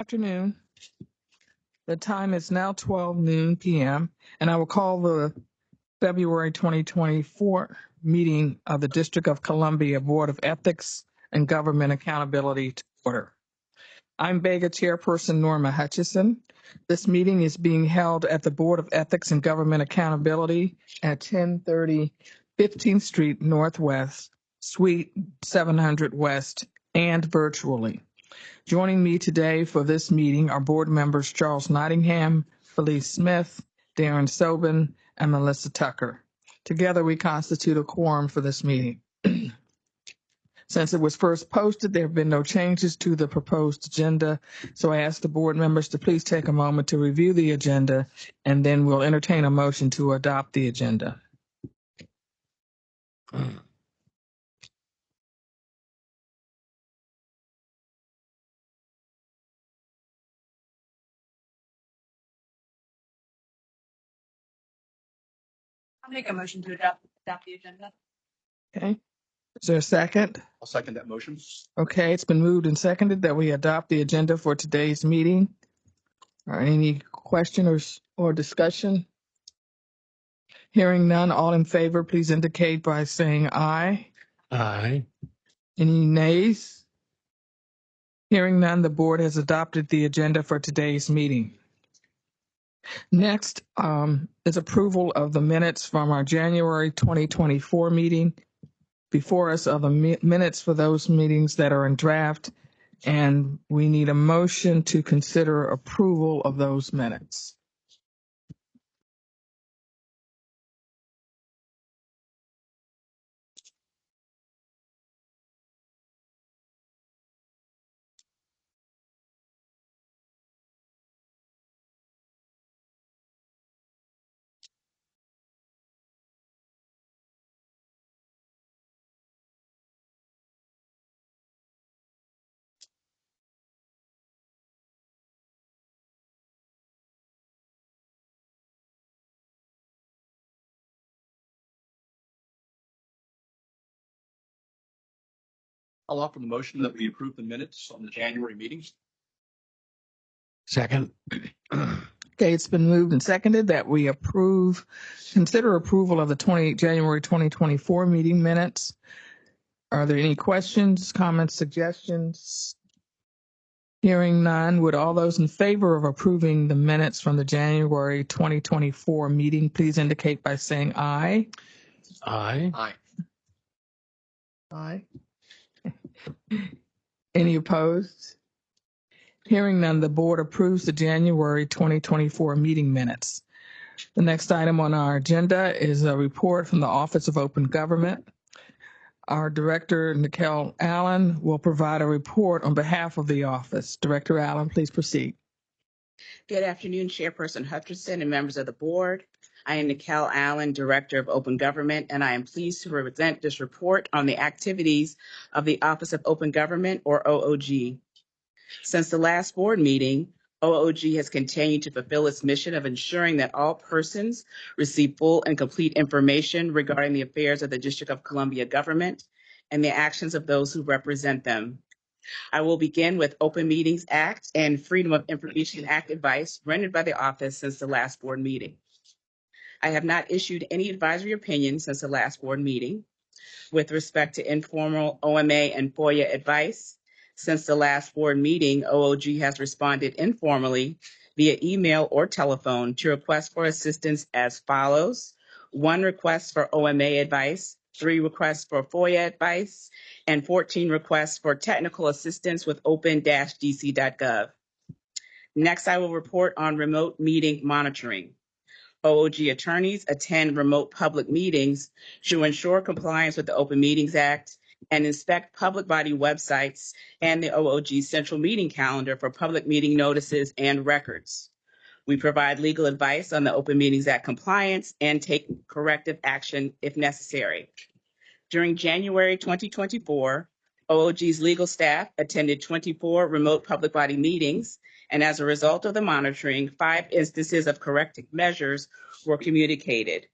Afternoon. The time is now 12 noon p.m., and I will call the February 2024 meeting of the District of Columbia Board of Ethics and Government Accountability to order. I'm Bega Chairperson Norma Hutcheson. This meeting is being held at the Board of Ethics and Government Accountability at 1030 15th Street Northwest, Suite 700 West, and virtually. Joining me today for this meeting are board members Charles Nottingham, Felice Smith, Darrin, Sobin, and Melissa Tucker. Together, we constitute a quorum for this meeting. Since it was first posted, there have been no changes to the proposed agenda, so I ask the board members to please take a moment to review the agenda, and then we'll entertain a motion to adopt the agenda. I'll make a motion to adopt the agenda. Okay. Is there a second? I'll second that motion. Okay, it's been moved and seconded that we adopt the agenda for today's meeting. Are any questions or discussion? Hearing none, all in favor, please indicate by saying aye. Aye. Any nays? Hearing none, the board has adopted the agenda for today's meeting. Next is approval of the minutes from our January 2024 meeting. Before us are the minutes for those meetings that are in draft, and we need a motion to consider approval of those minutes. I'll offer the motion that we approve the minutes on the January meetings. Second. Okay, it's been moved and seconded that we consider approval of the January 2024 meeting minutes. Are there any questions, comments, suggestions? Hearing none, would all those in favor of approving the minutes from the January 2024 meeting please indicate by saying aye? Aye. Aye. Aye. Any opposed? Hearing none, the board approves the January 2024 meeting minutes. The next item on our agenda is a report from the Office of Open Government. Our director, Niquelle Allen, will provide a report on behalf of the office. Director Allen, please proceed. Good afternoon, Chairperson Hutcheson and members of the board. I am Niquelle Allen, Director of Open Government, and I am pleased to present this report on the activities of the Office of Open Government, or OOG. Since the last board meeting, OOG has continued to fulfill its mission of ensuring that all persons receive full and complete information regarding the affairs of the District of Columbia government and the actions of those who represent them. I will begin with Open Meetings Act and Freedom of Information Act advice rendered by the office since the last board meeting. I have not issued any advisory opinions since the last board meeting. With respect to informal OMA and FOIA advice, since the last board meeting, OOG has responded informally via email or telephone to requests for assistance as follows: 1 request for OMA advice, 3 requests for FOIA advice, and 14 requests for technical assistance with open-dc.gov. Next, I will report on remote meeting monitoring. OOG attorneys attend remote public meetings to ensure compliance with the Open Meetings Act and inspect public body websites and the OOG central meeting calendar for public meeting notices and records. We provide legal advice on the Open Meetings Act compliance and take corrective action if necessary. During January 2024, OOG's legal staff attended 24 remote public body meetings, and as a result of the monitoring, 5 instances of corrective measures were communicated.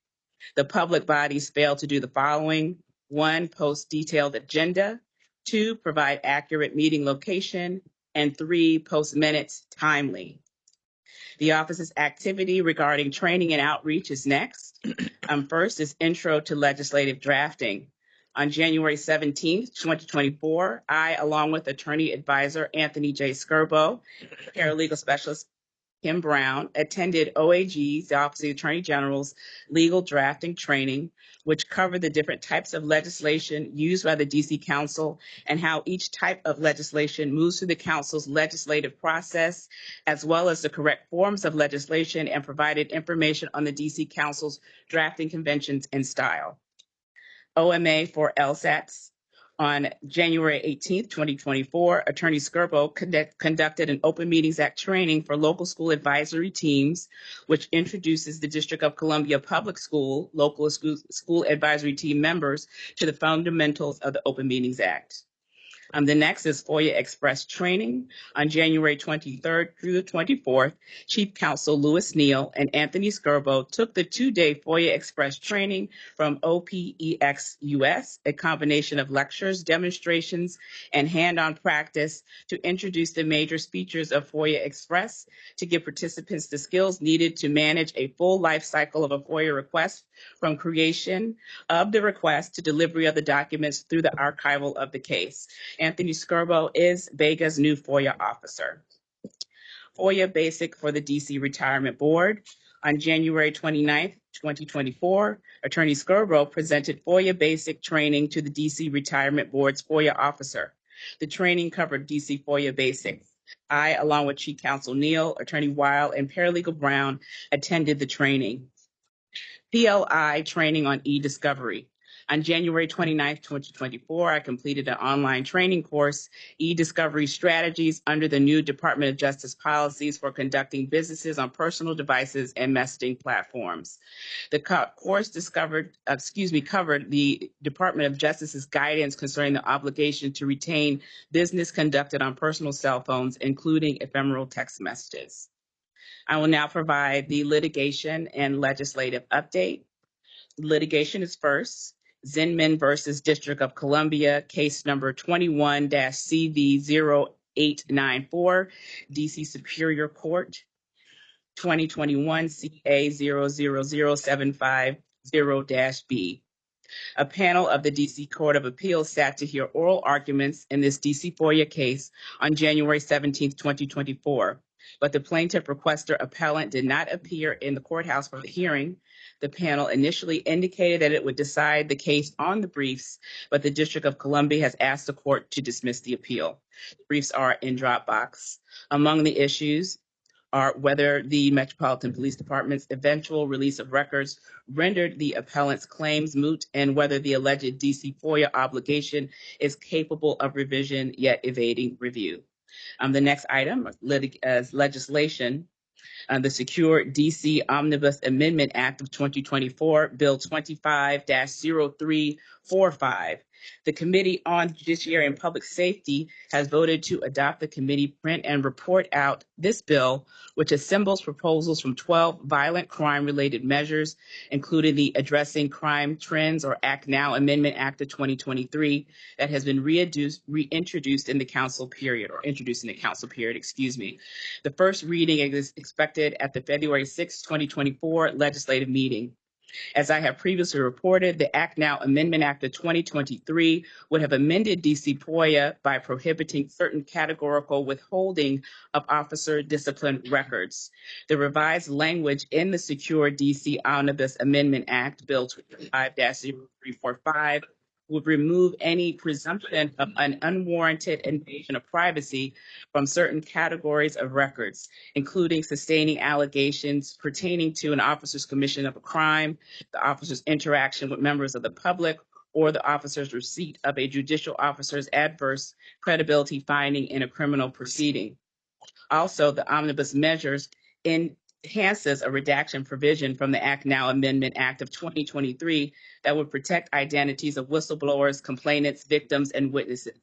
The public bodies failed to do the following: 1, post detailed agenda; 2, provide accurate meeting location; and 3, post minutes timely. The office's activity regarding training and outreach is next. First is intro to legislative drafting. On January 17th, 2024, I, along with attorney advisor Anthony J. Skirbo, paralegal specialist Kim Brown, attended OAG's, the Office of the Attorney General's legal drafting training, which covered the different types of legislation used by the DC Council and how each type of legislation moves through the Council's legislative process, as well as the correct forms of legislation, and provided information on the DC Council's drafting conventions and style. OMA for LSATs. On January 18th, 2024, Attorney Skirbo conducted an Open Meetings Act training for local school advisory teams, which introduces the District of Columbia Public School local school advisory team members to the fundamentals of the Open Meetings Act. The next is FOIA Express training. On January 23rd through the 24th, Chief Counsel Louis Neal and Anthony Skirbo took the 2-day FOIA Express training from OPEX US, a combination of lectures, demonstrations, and hand-on practice to introduce the major features of FOIA Express to give participants the skills needed to manage a full life cycle of a FOIA request, from creation of the request to delivery of the documents through the archival of the case. Anthony Skirbo is Bega's new FOIA officer. FOIA Basic for the DC Retirement Board. On January 29th, 2024, Attorney Skirbo presented FOIA Basic training to the DC Retirement Board's FOIA officer. The training covered DC FOIA Basics. I, along with Chief Counsel Neal, Attorney Weil, and Paralegal Brown, attended the training. PLI training on e-discovery. On January 29th, 2024, I completed an online training course, E-Discovery Strategies, under the new Department of Justice policies for conducting businesses on personal devices and messaging platforms. The course covered the Department of Justice's guidance concerning the obligation to retain business conducted on personal cell phones, including ephemeral text messages. I will now provide the litigation and legislative update. Litigation is first. Zinman versus District of Columbia, case number 21-CV0894, DC Superior Court, 2021 CA 000750-B. A panel of the DC Court of Appeals sat to hear oral arguments in this DC FOIA case on January 17, 2024. But the plaintiff requester appellant did not appear in the courthouse for the hearing. The panel initially indicated that it would decide the case on the briefs, but the District of Columbia has asked the court to dismiss the appeal. The briefs are in Dropbox. Among the issues are whether the Metropolitan Police Department's eventual release of records rendered the appellant's claims moot, and whether the alleged DC FOIA obligation is capable of revision yet evading review. The next item is legislation. The Secure DC Omnibus Amendment Act of 2024, Bill 25-0345. The Committee on Judiciary and Public Safety has voted to adopt the committee print and report out this bill, which assembles proposals from 12 violent crime-related measures, including the Addressing Crime Trends or Act Now Amendment Act of 2023 that has been reintroduced in the council period, The first reading is expected at the February 6, 2024 legislative meeting. As I have previously reported, the Act Now Amendment Act of 2023 would have amended DC FOIA by prohibiting certain categorical withholding of officer discipline records. The revised language in the Secure DC Omnibus Amendment Act, Bill 25-0345, would remove any presumption of an unwarranted invasion of privacy from certain categories of records, including sustaining allegations pertaining to an officer's commission of a crime, the officer's interaction with members of the public, or the officer's receipt of a judicial officer's adverse credibility finding in a criminal proceeding. Also, the omnibus measures enhances a redaction provision from the Act Now Amendment Act of 2023 that would protect identities of whistleblowers, complainants, victims, and witnesses.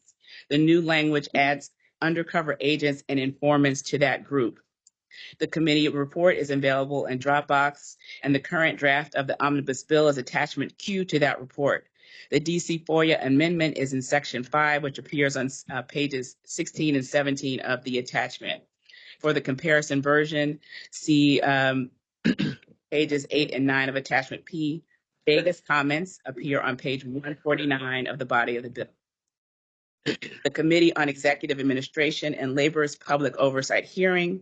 The new language adds undercover agents and informants to that group. The committee report is available in Dropbox, and the current draft of the omnibus bill is attachment Q to that report. The DC FOIA amendment is in section 5, which appears on pages 16 and 17 of the attachment. For the comparison version, see pages 8 and 9 of attachment P. Vega's comments appear on page 149 of the body of the bill. The Committee on Executive Administration and Labor's public oversight hearing.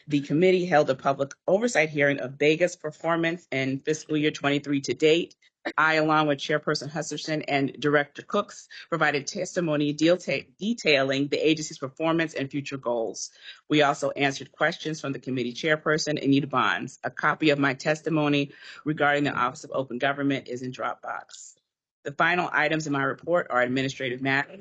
The committee held a public oversight hearing of Bega's performance in fiscal year 23 to date. I, along with Chairperson Hutcheson and Director Cooks, provided testimony detailing the agency's performance and future goals. We also answered questions from the committee chairperson, Anita Bonds. A copy of my testimony regarding the Office of Open Government is in Dropbox. The final items in my report are administrative matters,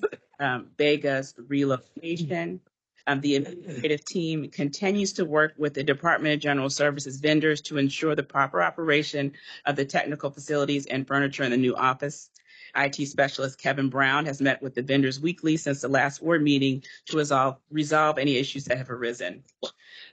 Bega's relocation. The administrative team continues to work with the Department of General Services vendors to ensure the proper operation of the technical facilities and furniture in the new office. IT specialist Kevin Brown has met with the vendors weekly since the last board meeting to resolve any issues that have arisen.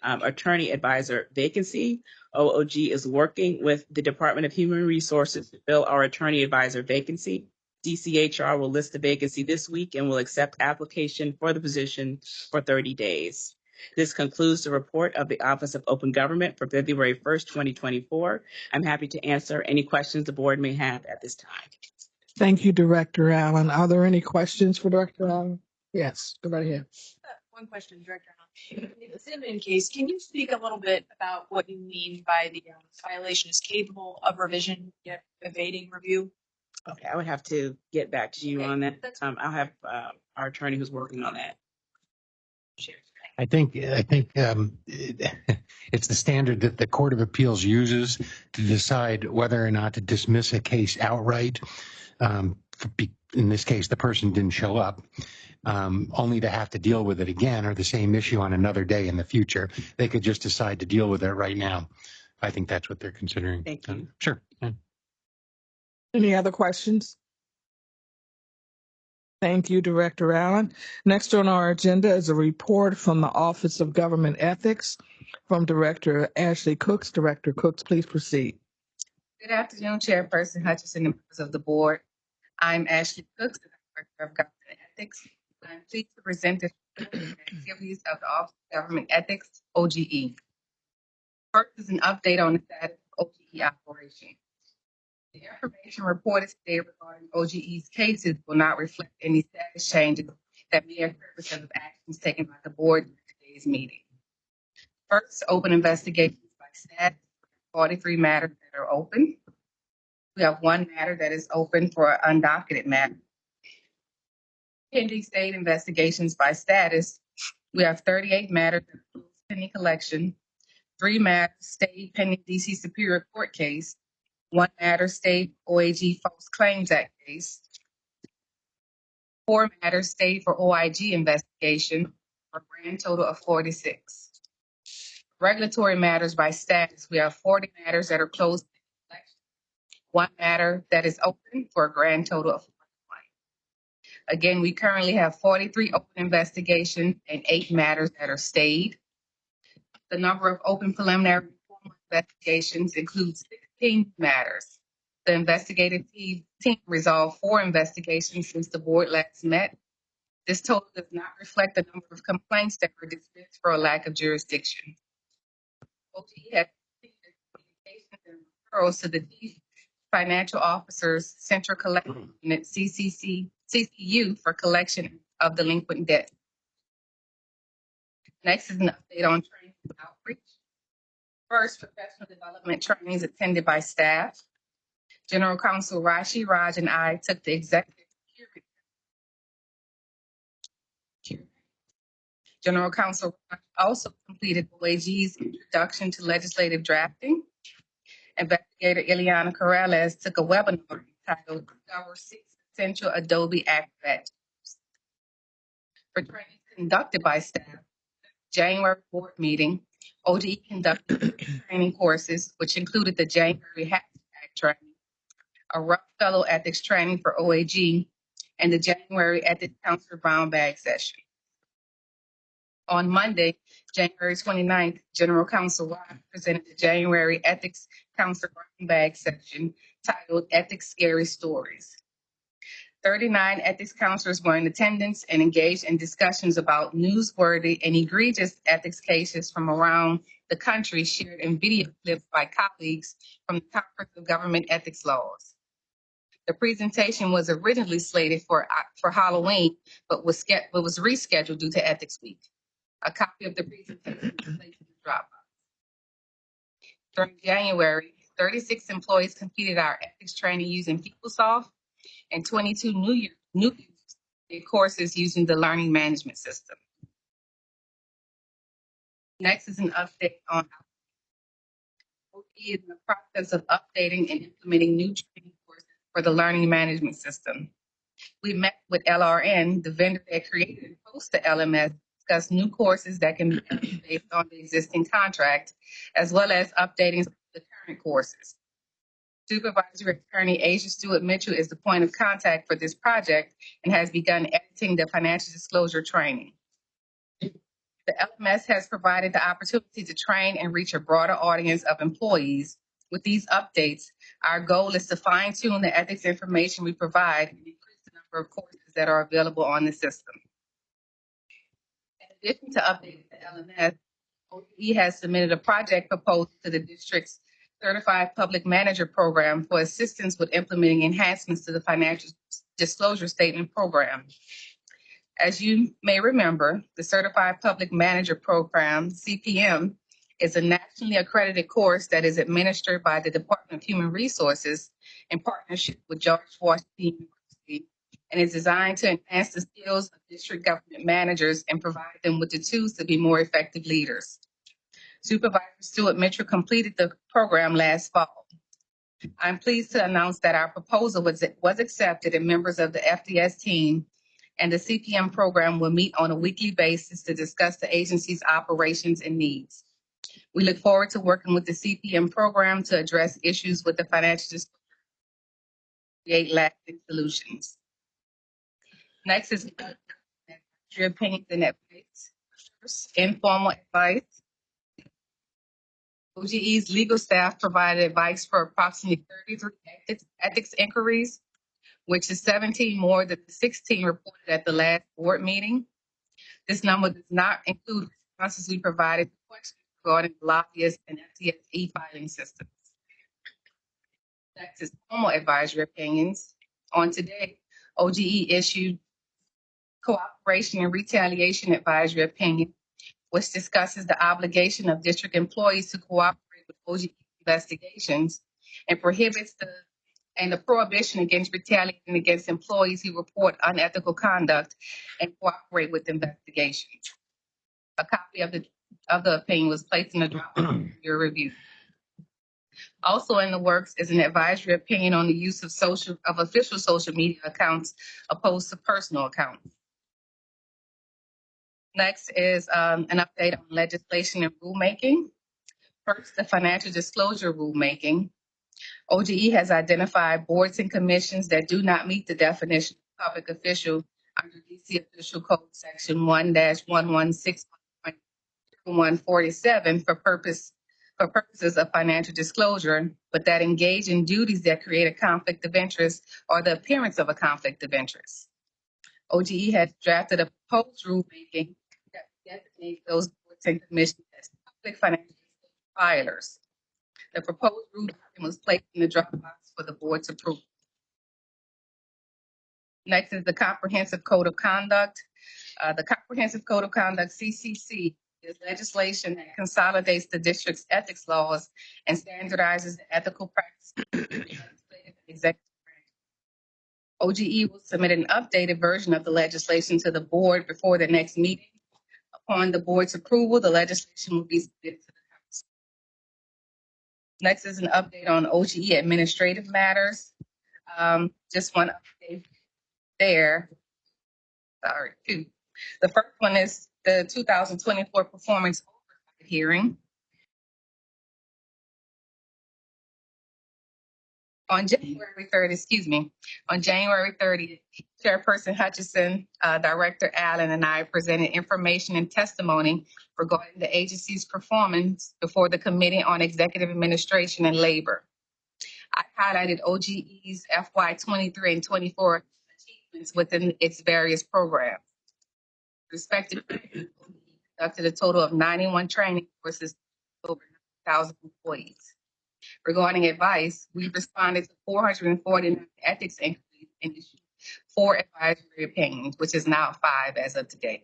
Attorney advisor vacancy. OOG is working with the Department of Human Resources to fill our attorney advisor vacancy. DCHR will list the vacancy this week and will accept application for the position for 30 days. This concludes the report of the Office of Open Government for February 1st, 2024. I'm happy to answer any questions the board may have at this time. Thank you, Director Allen. Are there any questions for Director Allen? Yes, go right ahead. One question, Director Allen. In the Sobin case, can you speak a little bit about what you mean by the violation is capable of revision yet evading review? Okay, I would have to get back to you on that. I'll have our attorney who's working on that. I think it's the standard that the Court of Appeals uses to decide whether or not to dismiss a case outright. In this case, the person didn't show up, only to have to deal with it again or the same issue on another day in the future. They could just decide to deal with it right now. I think that's what they're considering. Thank you. Sure. Yeah. Any other questions? Thank you, Director Allen. Next on our agenda is a report from the Office of Government Ethics from Director Ashley Cooks. Director Cooks, please proceed. Good afternoon, Chairperson Hutcheson and members of the board. I'm Ashley Cooks, the Director of Government Ethics. I'm pleased to present the activities of the Office of Government Ethics, OGE. First is an update on the status of OGE operation. The information reported today regarding OGE's cases will not reflect any status changes that may occur because of actions taken by the board in today's meeting. First, open investigations by staff, 43 matters that are open. We have 1 matter that is open for an undocketed matter. Pending state investigations by status, we have 38 matters that are closed pending collection, 3 matters stayed pending DC Superior Court case, 1 matter stayed OAG False Claims Act case, 4 matters stayed for OIG investigation, for a grand total of 46. Regulatory matters by status, we have 40 matters that are closed pending collection, 1 matter that is open for a grand total of 41. Again, we currently have 43 open investigations and 8 matters that are stayed. The number of open preliminary formal investigations includes 16 matters. The investigative team resolved 4 investigations since the board last met. This total does not reflect the number of complaints that were dismissed for a lack of jurisdiction. OGE has communications and referrals to the Chief Financial Officer's Central Collection Unit, CCU, for collection of delinquent debt. Next is an update on training and outreach. First, professional development trainings attended by staff. General Counsel Rashi Raj and I took the executive procurement. General Counsel Raj also completed OAG's introduction to legislative drafting. Investigator Ileana Corrales took a webinar entitled Discover 6 Essential Adobe Acrobat Tools. For training conducted by staff, January board meeting, OGE conducted training courses, which included the January hashtag training, a Rough Fellow Ethics training for OAG, and the January Ethics Counselor Brown Bag session. On Monday, January 29th, General Counsel Rod presented the January Ethics Counselor Brown Bag session titled Ethics Scary Stories. 39 ethics counselors were in attendance and engaged in discussions about newsworthy and egregious ethics cases from around the country, shared in video clips by colleagues from the Conference of Government Ethics Laws. The presentation was originally slated for Halloween, but was rescheduled due to Ethics Week. A copy of the presentation was placed in the Dropbox. During January, 36 employees completed our ethics training using PeopleSoft, and 22 new courses using the learning management system. Next is an update on OE is in the process of updating and implementing new training courses for the learning management system. We met with LRN, the vendor that created and hosts the LMS, to discuss new courses that can be added based on the existing contract, as well as updating the current courses. Supervisory Attorney Asia Stewart Mitchell is the point of contact for this project and has begun editing the financial disclosure training. The LMS has provided the opportunity to train and reach a broader audience of employees. With these updates, our goal is to fine-tune the ethics information we provide and increase the number of courses that are available on the system. In addition to updating the LMS, OE has submitted a project proposal to the district's Certified Public Manager Program for assistance with implementing enhancements to the financial disclosure statement program. As you may remember, the Certified Public Manager Program, CPM, is a nationally accredited course that is administered by the Department of Human Resources in partnership with George Washington University, and is designed to enhance the skills of district government managers and provide them with the tools to be more effective leaders. Supervisor Stewart Mitchell completed the program last fall. I'm pleased to announce that our proposal was accepted, and members of the FDS team and the CPM program will meet on a weekly basis to discuss the agency's operations and needs. We look forward to working with the CPM program to address issues with the financial disclosure and create lasting solutions. Next is your opinions and advice. First, informal advice. OGE's legal staff provided advice for approximately 33 ethics inquiries, which is 17 more than the 16 reported at the last board meeting. This number does not include responses we provided to questions regarding lobbyists and FTS e-filing systems. Next is formal advisory opinions. On today, OGE issued cooperation and retaliation advisory opinion, which discusses the obligation of district employees to cooperate with OGE investigations and prohibits the prohibition against retaliating against employees who report unethical conduct and cooperate with investigations. A copy of the opinion was placed in the Dropbox for your review. Also in the works is an advisory opinion on the use of official social media accounts opposed to personal accounts. Next is an update on legislation and rulemaking. First, the financial disclosure rulemaking. OGE has identified boards and commissions that do not meet the definition of public official under DC Official Code Section 1-116.147 for purposes of financial disclosure, but that engage in duties that create a conflict of interest or the appearance of a conflict of interest. OGE has drafted a proposed rulemaking that designates those boards and commissions as public financial filers. The proposed rulemaking was placed in the Dropbox for the board's approval. Next is the Comprehensive Code of Conduct. The Comprehensive Code of Conduct, CCC, is legislation that consolidates the district's ethics laws and standardizes the ethical practices of the legislative and executive branch. OGE will submit an updated version of the legislation to the board before the next meeting. Upon the board's approval, the legislation will be submitted to the council. Next is an update on OGE administrative matters. Just one update there. Sorry, two. The first one is the 2024 performance oversight hearing. On January 30th, Chairperson Hutcheson, Director Allen, and I presented information and testimony regarding the agency's performance before the Committee on Executive Administration and Labor. I highlighted OGE's FY23 and 24 within its various programs. Respectively, conducted a total of 91 training courses for over 9,000 employees. Regarding advice, we responded to 449 ethics inquiries and issued 4 advisory opinions, which is now 5 as of today.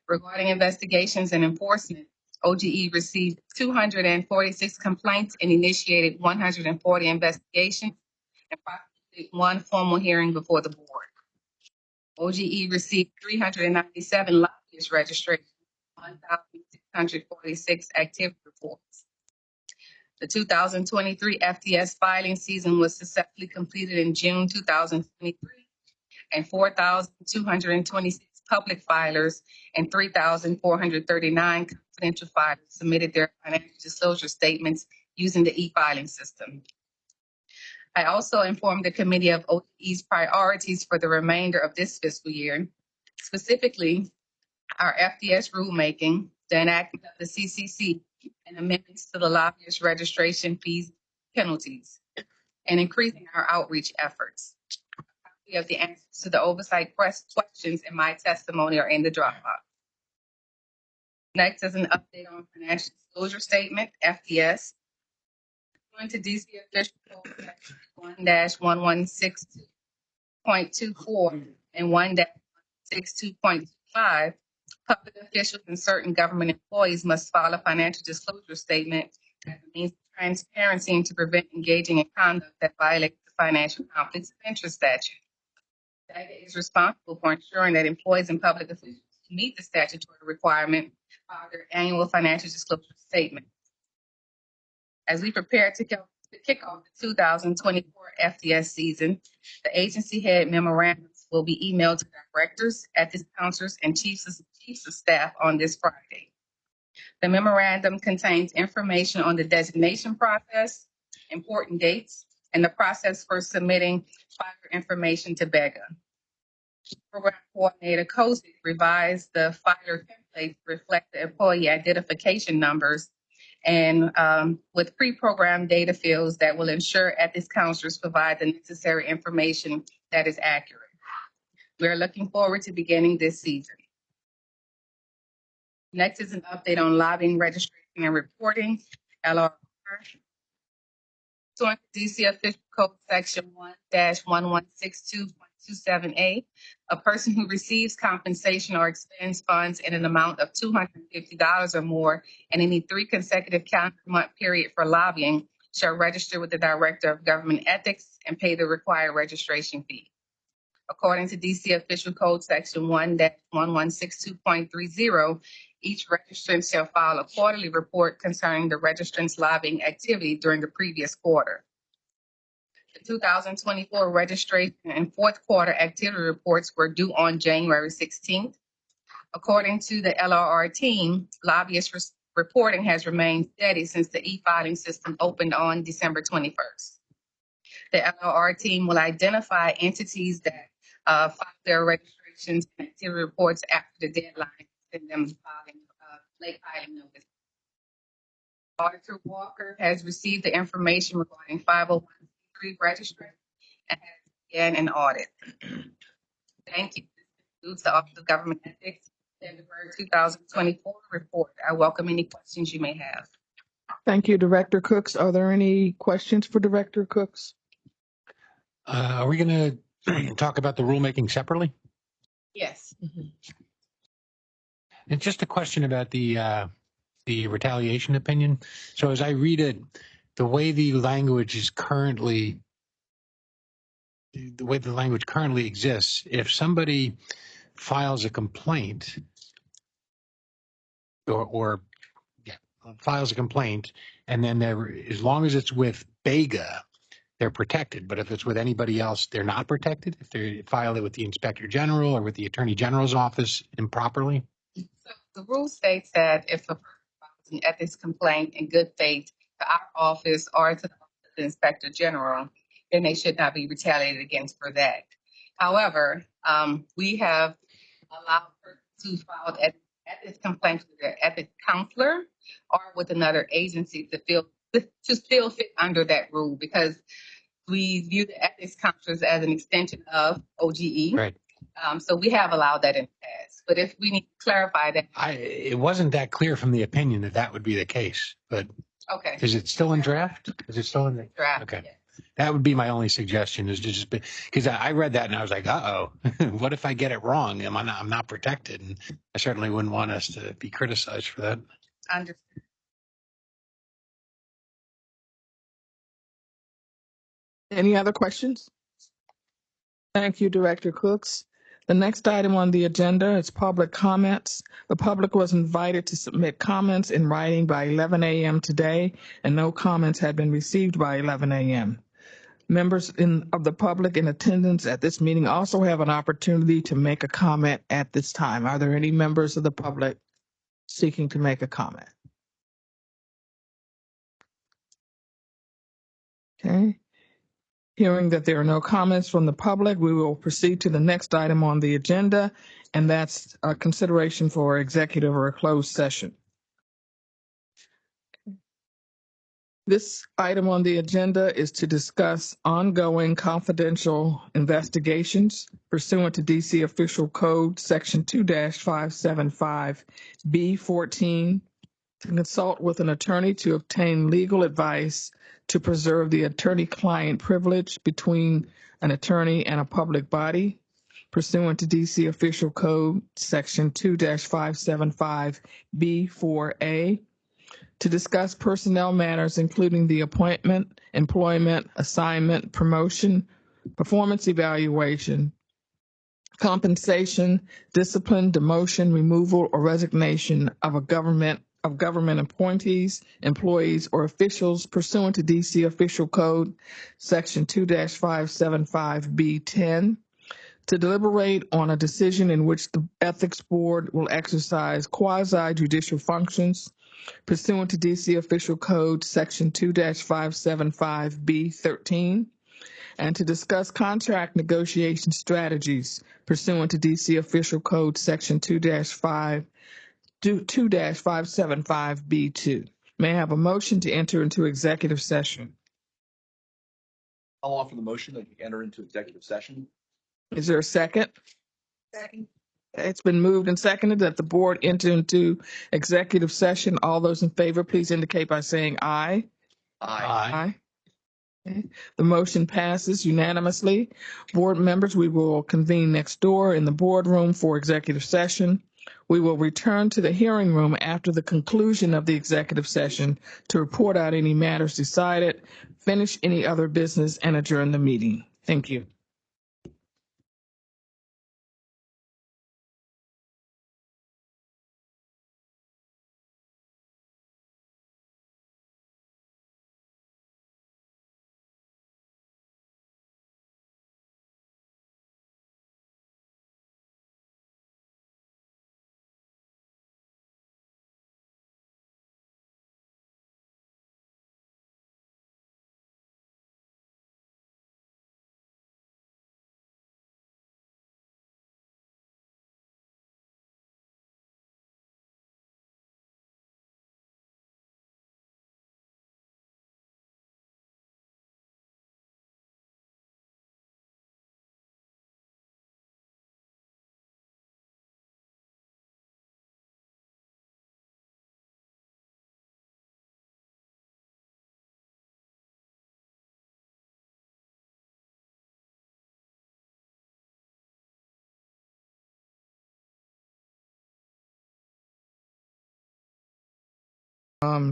Regarding investigations and enforcement, OGE received 246 complaints and initiated 140 investigations and prosecuted 1 formal hearing before the board. OGE received 397 lobbyist registrations, 1,646 activity reports. The 2023 FTS filing season was successfully completed in June 2023, and 4,226 public filers and 3,439 confidential filers submitted their financial disclosure statements using the e-filing system. I also informed the committee of OGE's priorities for the remainder of this fiscal year, specifically our FDS rulemaking, the enactment of the CCC, and amendments to the lobbyist registration fees penalties, and increasing our outreach efforts. A copy of the answers to the oversight questions in my testimony are in the Dropbox. Next is an update on financial disclosure statement, FDS. Going to DC official code section 1-1162.24 and 1-62.25, public officials and certain government employees must file a financial disclosure statement as a means of transparency and to prevent engaging in conduct that violates the financial conflicts of interest statute. Bega is responsible for ensuring that employees and public officials meet the statutory requirement of their annual financial disclosure statement. As we prepare to kick off the 2024 FDS season, the agency head memorandums will be emailed to directors, ethics counselors, and chiefs of staff on this Friday. The memorandum contains information on the designation process, important dates, and the process for submitting filer information to Bega. Program Coordinator Kozik revised the filer template to reflect the employee identification numbers and with pre-programmed data fields that will ensure ethics counselors provide the necessary information that is accurate. We are looking forward to beginning this season. Next is an update on lobbying registration and reporting, LRR. Pursuant to DC Official Code Section 1-1162.27A, a person who receives compensation or expends funds in an amount of $250 or more in any 3 consecutive calendar month period for lobbying shall register with the Director of Government Ethics and pay the required registration fee. According to DC Official Code Section 1-1162.30, each registrant shall file a quarterly report concerning the registrant's lobbying activity during the previous quarter. The 2024 registration and 4th quarter activity reports were due on January 16th. According to the LRR team, lobbyist reporting has remained steady since the e-filing system opened on December 21st. The LRR team will identify entities that file their registrations and activity reports after the deadline and them filing late filing notice. Auditor Walker has received the information regarding 501c3 registration and has begun an audit. Thank you. This concludes the Office of Government Ethics February 2024 report. I welcome any questions you may have. Thank you, Director Cooks. Are there any questions for Director Cooks? Are we going to talk about the rulemaking separately? Yes. And just a question about the retaliation opinion. So as I read it, the way the language currently exists, if somebody files a complaint files a complaint, and then as long as it's with Bega, they're protected. But if it's with anybody else, they're not protected if they file it with the Inspector General or with the Attorney General's office improperly. So the rule states that if a person files an ethics complaint in good faith to our office or to the office of the Inspector General, then they should not be retaliated against for that. However, we have allowed persons who filed ethics complaints with their ethics counselor or with another agency to still fit under that rule, because We view the ethics conference as an extension of OGE. Right. So we have allowed that in the past. But if we need to clarify that, It wasn't that clear from the opinion that that would be the case, but okay, is it still in draft? Is it still in the draft. Okay. Yes. That would be my only suggestion is to just be, because I read that and I was like, what if I get it wrong? I'm not protected. And I certainly wouldn't want us to be criticized for that. Understood. Any other questions? Thank you, Director Cooks. The next item on the agenda is public comments. The public was invited to submit comments in writing by 11 a.m. today, and no comments had been received by 11 a.m. Members of the public in attendance at this meeting also have an opportunity to make a comment at this time. Are there any members of the public seeking to make a comment? Okay. Hearing that there are no comments from the public, we will proceed to the next item on the agenda, and that's a consideration for executive or a closed session. This item on the agenda is to discuss ongoing confidential investigations pursuant to DC Official Code Section 2-575B14, to consult with an attorney to obtain legal advice to preserve the attorney-client privilege between an attorney and a public body pursuant to DC Official Code Section 2-575B4A, to discuss personnel matters including the appointment, employment, assignment, promotion, performance evaluation, compensation, discipline, demotion, removal, or resignation of government appointees, employees, or officials pursuant to DC Official Code Section 2-575B10, to deliberate on a decision in which the Ethics Board will exercise quasi-judicial functions pursuant to DC Official Code Section 2-575B13, and to discuss contract negotiation strategies pursuant to DC Official Code Section 2-575B2. May I have a motion to enter into executive session? I'll offer the motion that we enter into executive session. Is there a second? Second. It's been moved and seconded that the board enter into executive session. All those in favor, please indicate by saying aye. Aye. Okay. The motion passes unanimously. Board members, we will convene next door in the boardroom for executive session. We will return to the hearing room after the conclusion of the executive session to report out any matters decided, finish any other business, and adjourn the meeting. Thank you.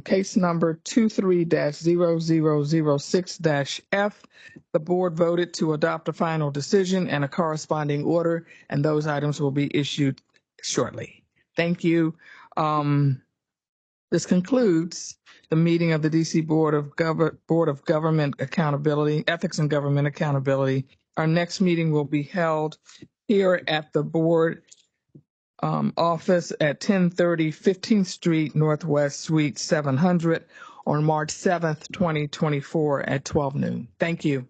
Case number 23-0006-F. The board voted to adopt a final decision and a corresponding order, and those items will be issued shortly. Thank you. This concludes the meeting of the DC Board of Government Accountability, Ethics and Government Accountability. Our next meeting will be held here at the board office at 1030 15th Street Northwest Suite 700 on March 7th, 2024 at 12 noon. Thank you.